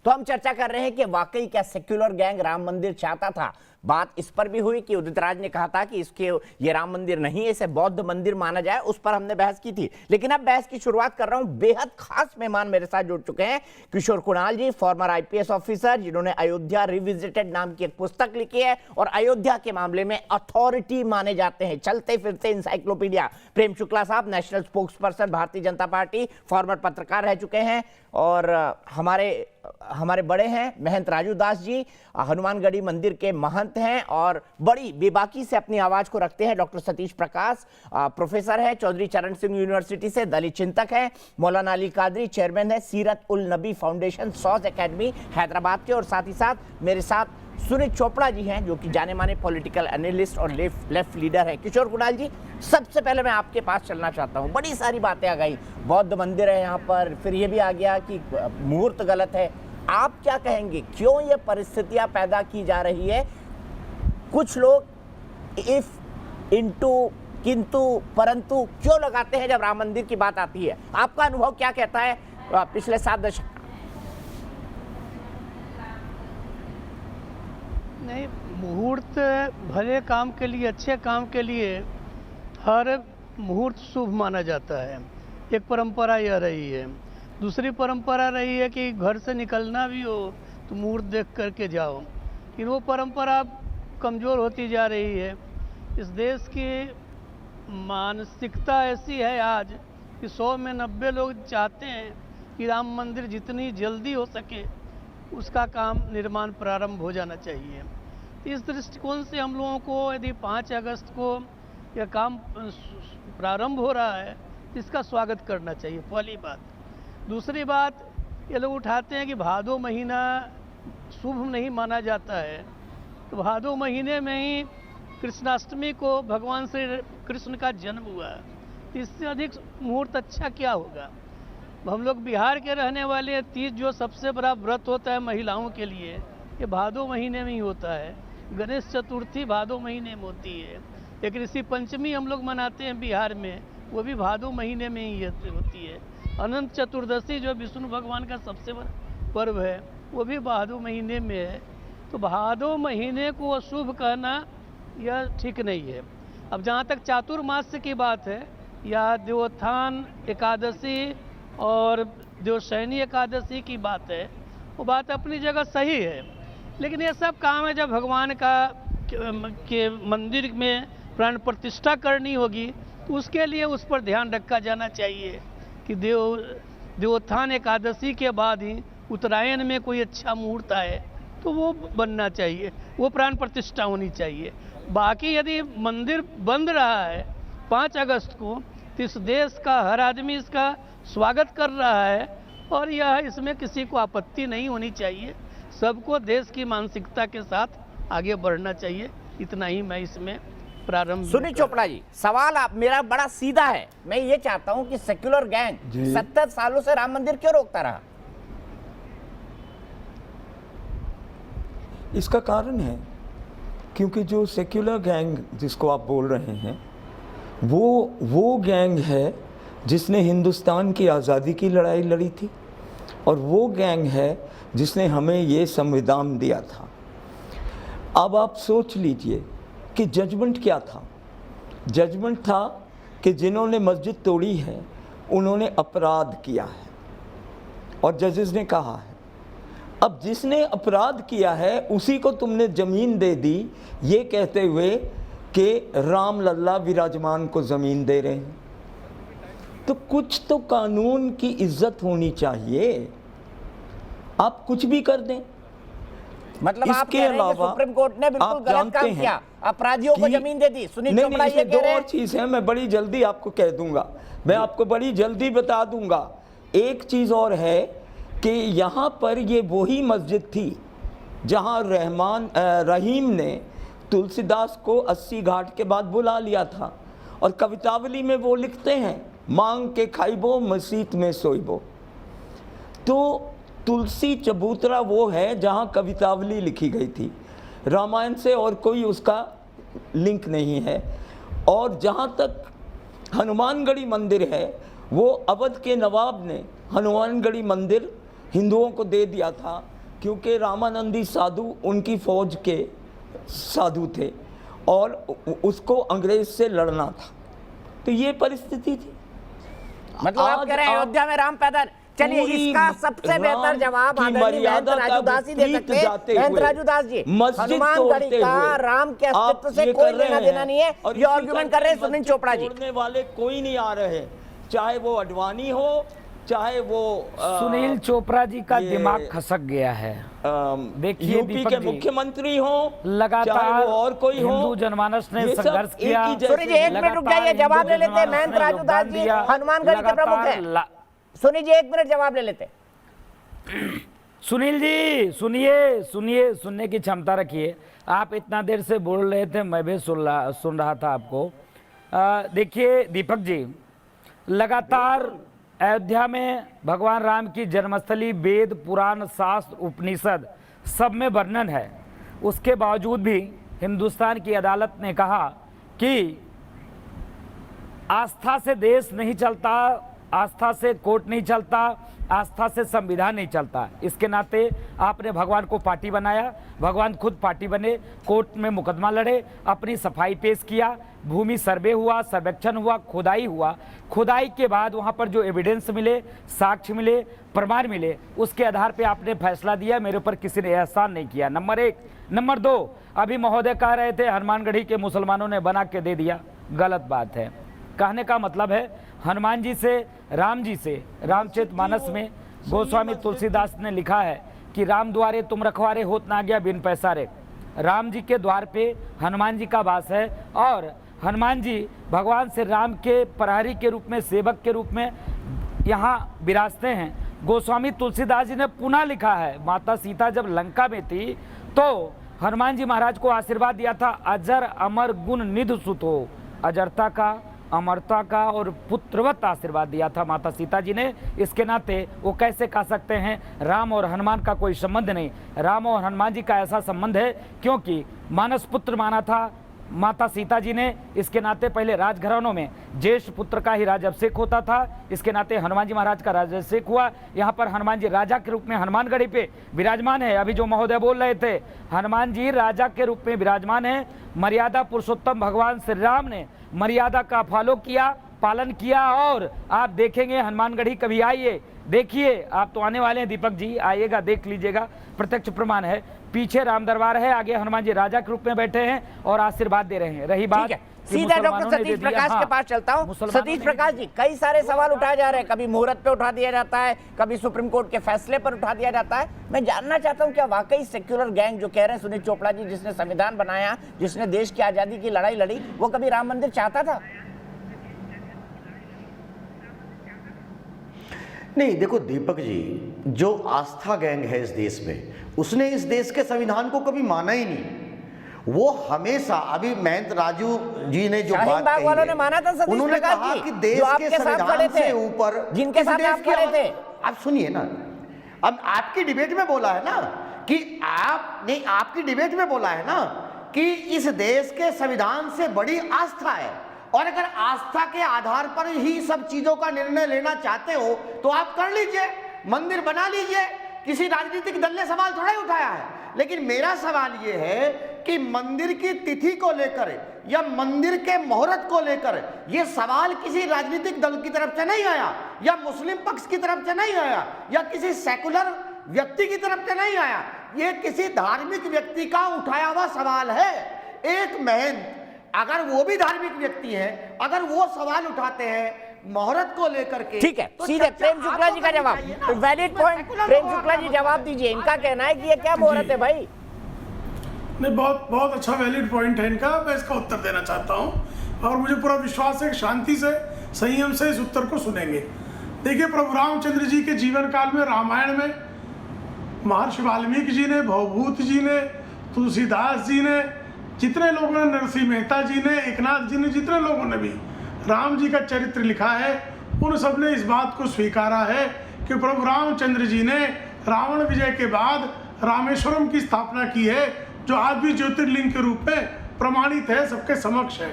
तो हम चर्चा कर रहे हैं कि वाकई क्या सेक्युलर गैंग राम मंदिर चाहता था। बात इस पर भी हुई कि उदित राज ने कहा था कि इसके ये राम मंदिर नहीं, इसे बौद्ध मंदिर माना जाए, उस पर हमने बहस की थी। लेकिन अब बहस की शुरुआत कर रहा हूं। बेहद खास मेहमान मेरे साथ जुड़ चुके हैं। किशोर कुणाल जी, फॉर्मर आईपीएस ऑफिसर, जिन्होंने अयोध्या रिविजिटेड नाम की एक पुस्तक लिखी है और अयोध्या के मामले में अथॉरिटी माने जाते हैं, चलते फिरते इंसाइक्लोपीडिया। प्रेम शुक्ला साहब, national spokes person Bharatiya Janata party, farmer पत्रकार रह चुके हैं और हमारे बड़े हैं महंत राजू दास जी, हनुमानगढ़ी मंदिर के महंत हैं और बड़ी बेबाकी से अपनी आवाज को रखते हैं। डॉक्टर सतीश प्रकाश प्रोफेसर है, चौधरी चरण सिंह यूनिवर्सिटी से दलित चिंतक है। मौलाना अली कादरी चेयरमैन है सीरत उल नबी फाउंडेशन सॉज एकेडमी हैदराबाद के। और साथ ही साथ मेरे साथ सुनीत चोपड़ा जी हैं, जो कि जाने माने पॉलिटिकल एनालिस्ट और लेफ्ट लीडर है। किशोर कुणाल जी, सबसे पहले मैं आपके पास चलना चाहता हूं। बड़ी सारी बातें आ गई, बौद्ध मंदिर है यहाँ पर, फिर ये भी आ गया कि मुहूर्त गलत है। आप क्या कहेंगे, क्यों ये परिस्थितियां पैदा की जा रही है? कुछ लोग इफ, इंटू, किंतु, परंतु क्यों लगाते हैं जब राम मंदिर की बात आती है? आपका अनुभव क्या कहता है पिछले 7 दशक? नहीं, मुहूर्त भले काम के लिए, अच्छे काम के लिए हर मुहूर्त शुभ माना जाता है। एक परंपरा यह रही है। दूसरी परंपरा रही है कि घर से निकलना भी हो तो मुहूर्त देख करके जाओ, लेकिन वो परंपरा कमज़ोर होती जा रही है। इस देश की मानसिकता ऐसी है आज कि 100 में 90 लोग चाहते हैं कि राम मंदिर जितनी जल्दी हो सके उसका काम निर्माण प्रारंभ हो जाना चाहिए। इस दृष्टिकोण से हम लोगों को यदि 5 अगस्त को यह काम प्रारंभ हो रहा है तो इसका स्वागत करना चाहिए, पहली बात। दूसरी बात, ये लोग उठाते हैं कि भादो महीना शुभ नहीं माना जाता है, तो भादो महीने में ही कृष्णाष्टमी को भगवान श्री कृष्ण का जन्म हुआ, तो इससे अधिक मुहूर्त अच्छा क्या होगा? हम लोग बिहार के रहने वाले, तीज जो सबसे बड़ा व्रत होता है महिलाओं के लिए, ये भादो महीने में ही होता है। गणेश चतुर्थी भादो महीने में होती है। एक ऋषि पंचमी हम लोग मनाते हैं बिहार में, वो भी भादो महीने में ही होती है। अनंत चतुर्दशी जो विष्णु भगवान का सबसे बड़ा पर्व है, वो भी भादो महीने में है। तो भादो महीने को अशुभ कहना यह ठीक नहीं है। अब जहाँ तक चातुर्मास्य की बात है, या देवोत्थान एकादशी और देवशयनी एकादशी की बात है, वो बात अपनी जगह सही है, लेकिन ये सब काम है जब भगवान के मंदिर में प्राण प्रतिष्ठा करनी होगी तो उसके लिए उस पर ध्यान रखा जाना चाहिए कि देवोत्थान एकादशी के बाद ही उत्तरायण में कोई अच्छा मुहूर्त आए तो वो बनना चाहिए, वो प्राण प्रतिष्ठा होनी चाहिए। बाकी यदि मंदिर बंद रहा है 5 अगस्त को, तो इस देश का हर आदमी इसका स्वागत कर रहा है और यह इसमें किसी को आपत्ति नहीं होनी चाहिए। सबको देश की मानसिकता के साथ आगे बढ़ना चाहिए। इतना ही मैं इसमें प्रारंभ। सुनीत चोपड़ा जी, सवाल आप मेरा बड़ा सीधा है। मैं ये चाहता हूं कि सेक्युलर गैंग 70 सालों से राम मंदिर क्यों रोकता रहा? इसका कारण है क्योंकि जो सेक्युलर गैंग जिसको आप बोल रहे हैं, वो गैंग है जिसने हिंदुस्तान की आज़ादी की लड़ाई लड़ी थी और वो गैंग है जिसने हमें ये संविधान दिया था। अब आप सोच लीजिए कि जजमेंट क्या था। जजमेंट था कि जिन्होंने मस्जिद तोड़ी है उन्होंने अपराध किया है और जजेस ने कहा है अब जिसने अपराध किया है उसी को तुमने ज़मीन दे दी, ये कहते हुए कि राम लल्ला विराजमान को ज़मीन दे रहे हैं। तो कुछ तो कानून की इज्जत होनी चाहिए। आप कुछ भी कर दें, मतलब आप इसके कह रहे हैं कि अलावा सुप्रीम कोर्ट ने बिल्कुल गलत काम किया, अपराधियों को जमीन दे दी। सुनीत चोपड़ा ये कह रहे हैं। 2 और चीज है, मैं बड़ी जल्दी आपको कह दूंगा, मैं आपको बड़ी जल्दी बता दूंगा। एक चीज और है कि यहाँ पर ये वही मस्जिद थी जहाँ रहीम ने तुलसीदास को 80 घाट के बाद बुला लिया था और कवितावली में वो लिखते हैं, मांग के खाइबो मसीत में सोइबो। तो तुलसी चबूतरा वो है जहाँ कवितावली लिखी गई थी, रामायण से और कोई उसका लिंक नहीं है। और जहाँ तक हनुमानगढ़ी मंदिर है, वो अवध के नवाब ने हनुमानगढ़ी मंदिर हिंदुओं को दे दिया था क्योंकि रामानंदी साधु उनकी फौज के साधु थे और उसको अंग्रेज से लड़ना था, तो ये परिस्थिति थी। मतलब आप कह रहे हैं अयोध्या में राम पैदा, चलिए इसका सबसे बेहतर जवाब आदरणीय महंत राजू दास ही दे सकते हैं। महंत राजू दास जी, हनुमानगढ़ी का राम के अस्तित्व से कोई लेना देना नहीं है, ये आर्गुमेंट कर रहे हैं सुनील चोपड़ा जी। तोड़ने वाले कोई नहीं आ रहे, चाहे वो अडवाणी हो, चाहे वो सुनील चोपड़ा जी का दिमाग खसक गया है। देखिए यूपी के मुख्यमंत्री हो, लगातार और कोई हो, हिंदू जनमानस ने संघर्ष किया। सुनील जी एक मिनट रुक जाइए, जवाब ले लेते हैं। महंत राजू दास जी हनुमानगढ़ी के प्रमुख हैं। सुनील जी एक मिनट जवाब ले लेते। सुनील जी सुनिए, सुनने की क्षमता रखिए। आप इतना देर से बोल रहे थे, मैं भी सुन रहा था आपको। देखिए दीपक जी, लगातार अयोध्या में भगवान राम की जन्मस्थली वेद पुराण शास्त्र उपनिषद सब में वर्णन है, उसके बावजूद भी हिंदुस्तान की अदालत ने कहा कि आस्था से देश नहीं चलता, आस्था से कोर्ट नहीं चलता, आस्था से संविधान नहीं चलता। इसके नाते आपने भगवान को पार्टी बनाया, भगवान खुद पार्टी बने, कोर्ट में मुकदमा लड़े, अपनी सफाई पेश किया, भूमि सर्वे हुआ, सर्वेक्षण हुआ, खुदाई हुआ। खुदाई के बाद वहाँ पर जो एविडेंस मिले, साक्ष्य मिले, प्रमाण मिले, उसके आधार पे आपने फैसला दिया, मेरे ऊपर किसी ने एहसान नहीं किया। नंबर एक। नंबर दो, अभी महोदय कह रहे थे हनुमानगढ़ी के मुसलमानों ने बना के दे दिया, गलत बात है। कहने का मतलब है हनुमान जी से, राम जी से, रामचरितमानस में गोस्वामी तुलसीदास ने लिखा है कि राम द्वारे तुम रखवारे होत ना गया बिन पैसा रे। राम जी के द्वार पे हनुमान जी का वास है और हनुमान जी भगवान से राम के प्रहरी के रूप में, सेवक के रूप में यहाँ विराजते हैं। गोस्वामी तुलसीदास जी ने पुनः लिखा है, माता सीता जब लंका में थी तो हनुमान जी महाराज को आशीर्वाद दिया था, अजर अमर गुण निधि सुत हो। अजरता का, अमरता का और पुत्रवत आशीर्वाद दिया था माता सीता जी ने। इसके नाते वो कैसे कह सकते हैं राम और हनुमान का कोई संबंध नहीं। राम और हनुमान जी का ऐसा संबंध है क्योंकि मानस पुत्र माना था माता सीता जी ने। इसके नाते पहले राजघरानों में ज्येष्ठ पुत्र का ही राज्याभिषेक होता था, इसके नाते हनुमान जी महाराज का राज्याभिषेक हुआ। यहाँ पर हनुमान जी राजा के रूप में हनुमानगढ़ी पे विराजमान है। अभी जो महोदय बोल रहे थे, हनुमान जी राजा के रूप में विराजमान है। मर्यादा पुरुषोत्तम भगवान श्री राम ने मर्यादा का फॉलो किया, पालन किया। और आप देखेंगे हनुमानगढ़ी कभी आइए, देखिए, आप तो आने वाले हैं दीपक जी, आइएगा, देख लीजिएगा, प्रत्यक्ष प्रमाण है। पीछे राम दरबार है, आगे हनुमान जी राजा के रूप में बैठे हैं और आशीर्वाद दे रहे हैं। रही बात सीधा डॉक्टर सतीश प्रकाश के पास चलता हूं। सतीश प्रकाश जी, कई सारे सवाल उठाए जा रहे हैं, कभी मुहूर्त पे उठा दिया जाता है, कभी सुप्रीम कोर्ट के फैसले पर उठा दिया जाता है। मैं जानना चाहता हूं क्या वाकई सेक्युलर गैंग जो कह रहे हैं सुनील चोपड़ा जी, जिसने संविधान बनाया, जिसने देश की आजादी की लड़ाई लड़ी, वो कभी राम मंदिर चाहता था? नहीं, देखो दीपक जी, जो आस्था गैंग है इस देश में, उसने इस देश के संविधान को कभी माना ही नहीं। वो हमेशा, अभी महंत राजू जी ने जो बात कही वालों ने माना था, उन्होंने कहा कि देश के संविधान से ऊपर, जिनके साथ आप खड़े थे। आप सुनिए ना, अब आपकी डिबेट में बोला है ना कि आपने, आपकी डिबेट में बोला है ना कि इस देश के संविधान से बड़ी आस्था है, और अगर आस्था के आधार पर ही सब चीजों का निर्णय लेना चाहते हो तो आप कर लीजिए, मंदिर बना लीजिए। किसी राजनीतिक दल ने सवाल थोड़ा ही उठाया है। लेकिन मेरा सवाल यह है कि मंदिर की तिथि को लेकर या मंदिर के मुहूर्त को लेकर यह सवाल किसी राजनीतिक दल की तरफ से नहीं आया, या मुस्लिम पक्ष की तरफ से नहीं आया, या किसी सेकुलर व्यक्ति की तरफ से नहीं आया। यह किसी धार्मिक व्यक्ति का उठाया हुआ सवाल है। एक महंत, अगर वो भी धार्मिक व्यक्ति हैं, अगर वो सवाल उठाते हैं मुहूर्त को लेकर के, ठीक है, तो सीधे प्रेम शुक्ला जी का जवाब, वैलिड पॉइंट। प्रेम शुक्ला जी जवाब दीजिए, इनका कहना है कि ये क्या मुहूर्त है भाई? नहीं, बहुत अच्छा वैलिड पॉइंट है इनका, मैं इसका उत्तर देना चाहता हूँ और मुझे पूरा विश्वास है कि शांति से, संयम से इस उत्तर को सुनेंगे। देखिए, प्रभु रामचंद्र जी के जीवन काल में, रामायण में, महर्षि वाल्मीकि जी ने, भवभूत जी ने, तुलसीदास जी ने, जितने लोगों ने, नरसिंह मेहता जी ने, एकनाथ जी ने, जितने लोगों ने भी राम जी का चरित्र लिखा है, उन सब ने इस बात को स्वीकारा है कि प्रभु रामचंद्र जी ने रावण विजय के बाद रामेश्वरम की स्थापना की है, जो आज भी ज्योतिर्लिंग के रूप में प्रमाणित है, सबके समक्ष है।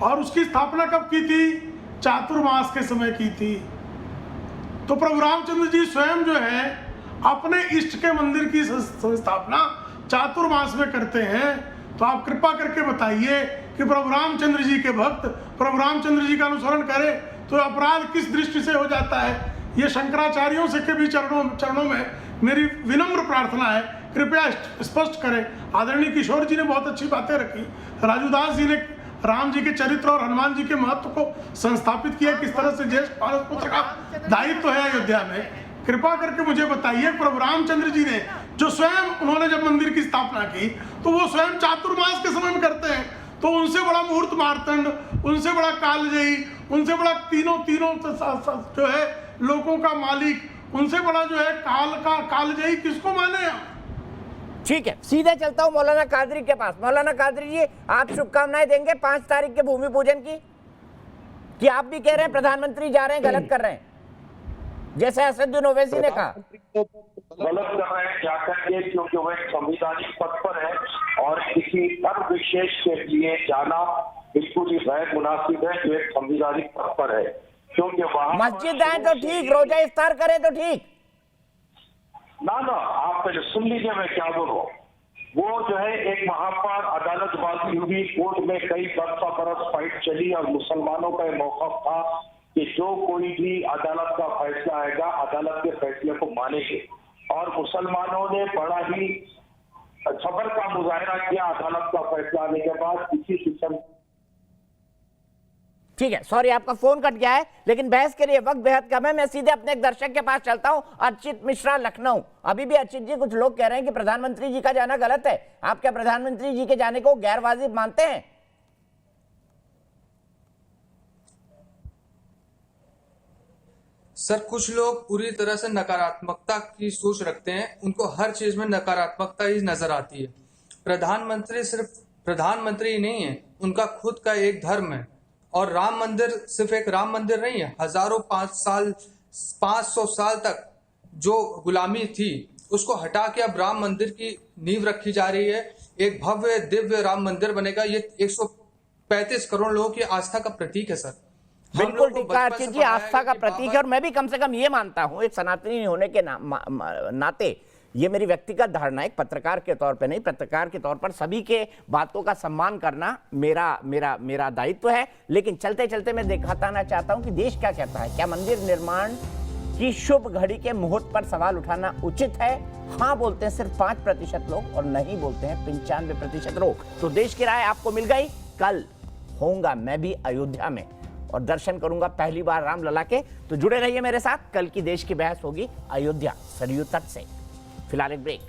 और उसकी स्थापना कब की थी? चातुर्मास के समय की थी। तो प्रभु रामचंद्र जी स्वयं जो है अपने इष्ट के मंदिर की स्थापना चातुर्मास में करते हैं, तो आप कृपा करके बताइए कि प्रभु रामचंद्र जी के भक्त प्रभु रामचंद्र जी का अनुसरण करें तो अपराध किस दृष्टि से हो जाता है। ये शंकराचार्यों से के भी चरणों में मेरी विनम्र प्रार्थना है, कृपया स्पष्ट करें। आदरणीय किशोर जी ने बहुत अच्छी बातें रखी, राजूदास जी ने राम जी के चरित्र और हनुमान जी के महत्व को संस्थापित किया, किस तरह से ज्येष्ठ पालक पुत्र का दायित्व है अयोध्या में। कृपा करके मुझे बताइए, प्रभु रामचंद्र जी ने जो स्वयं उन्होंने जब मंदिर की स्थापना की तो वो स्वयं चातुर्मास के समय में करते हैं, तो उनसे बड़ा मुहूर्त मार्तंड, उनसे बड़ा कालजयी, उनसे बड़ा तीनों जो है लोगों का मालिक, उनसे बड़ा जो है कालजयी किसको माने आप? ठीक है, सीधे चलता हूं मौलाना कादरी के पास। मौलाना कादरी जी, आप शुभकामनाएं देंगे 5 तारीख के भूमि पूजन की, कि आप भी कह रहे हैं प्रधानमंत्री जा रहे हैं गलत कर रहे हैं, जैसे असदुद्दीन ओवैसी ने कहा? गलत कर रहे हैं जाकर के, क्योंकि वह एक संविधानिक पद पर है और किसी धर्म विशेष के लिए जाना बिल्कुल ही गैर मुनासिब है जो एक संविधानिक पद पर है, क्योंकि वहां मस्जिद आए तो ठीक, रोजा इफ्तार करें तो ठीक ना, आप पहले सुन लीजिए मैं क्या बोल रहा हूँ। वो जो है एक वहां पर अदालतबाजी हुई, कोर्ट में कई बरस फाइट चली और मुसलमानों का मौका था कि जो कोई भी अदालत का फैसला आएगा अदालत के फैसले को मानेंगे, और मुसलमानों ने बड़ा ही सब्र का मुजाहरा किया अदालत का फैसला आने के बाद। किसी किस्म ठीक है, सॉरी आपका फोन कट गया है, लेकिन बहस के लिए वक्त बेहद कम है। मैं सीधे अपने एक दर्शक के पास चलता हूं, अर्चित मिश्रा, लखनऊ। अभी भी अर्चित जी, कुछ लोग कह रहे हैं कि प्रधानमंत्री जी का जाना गलत है, आप क्या प्रधानमंत्री जी के जाने को गैर वाजिब मानते हैं? सर, कुछ लोग पूरी तरह से नकारात्मकता की सोच रखते हैं, उनको हर चीज में नकारात्मकता ही नजर आती है। प्रधानमंत्री सिर्फ प्रधानमंत्री ही नहीं है, उनका खुद का एक धर्म है, और राम मंदिर सिर्फ एक राम मंदिर नहीं है। हजारों 500 साल तक जो गुलामी थी उसको हटा के अब राम मंदिर की नींव रखी जा रही है। एक भव्य दिव्य राम मंदिर बनेगा। ये 135 करोड़ लोगों की आस्था का प्रतीक है सर। बिल्कुल ठीक है अर्चित जी, आस्था का प्रतीक है, और मैं भी कम से कम ये मानता हूं, एक सनातनी होने के नाते, ये मेरी व्यक्तिगत धारणा है, पत्रकार के तौर पे नहीं, पत्रकार के तौर पर सभी के बातों का सम्मान करना मेरा दायित्व है। लेकिन चलते चलते मैं दिखाना चाहता हूं कि देश क्या कहता है। क्या मंदिर निर्माण की शुभ घड़ी के मुहूर्त पर सवाल उठाना उचित है? हाँ बोलते हैं सिर्फ 5% लोग, और नहीं बोलते हैं 95% लोग। तो देश की राय आपको मिल गई। कल होऊंगा मैं भी अयोध्या में और दर्शन करूंगा पहली बार रामलला के। तो जुड़े रहिए मेरे साथ, कल की देश की बहस होगी अयोध्या सरयू तट से। फिलहाल एक ब्रेक।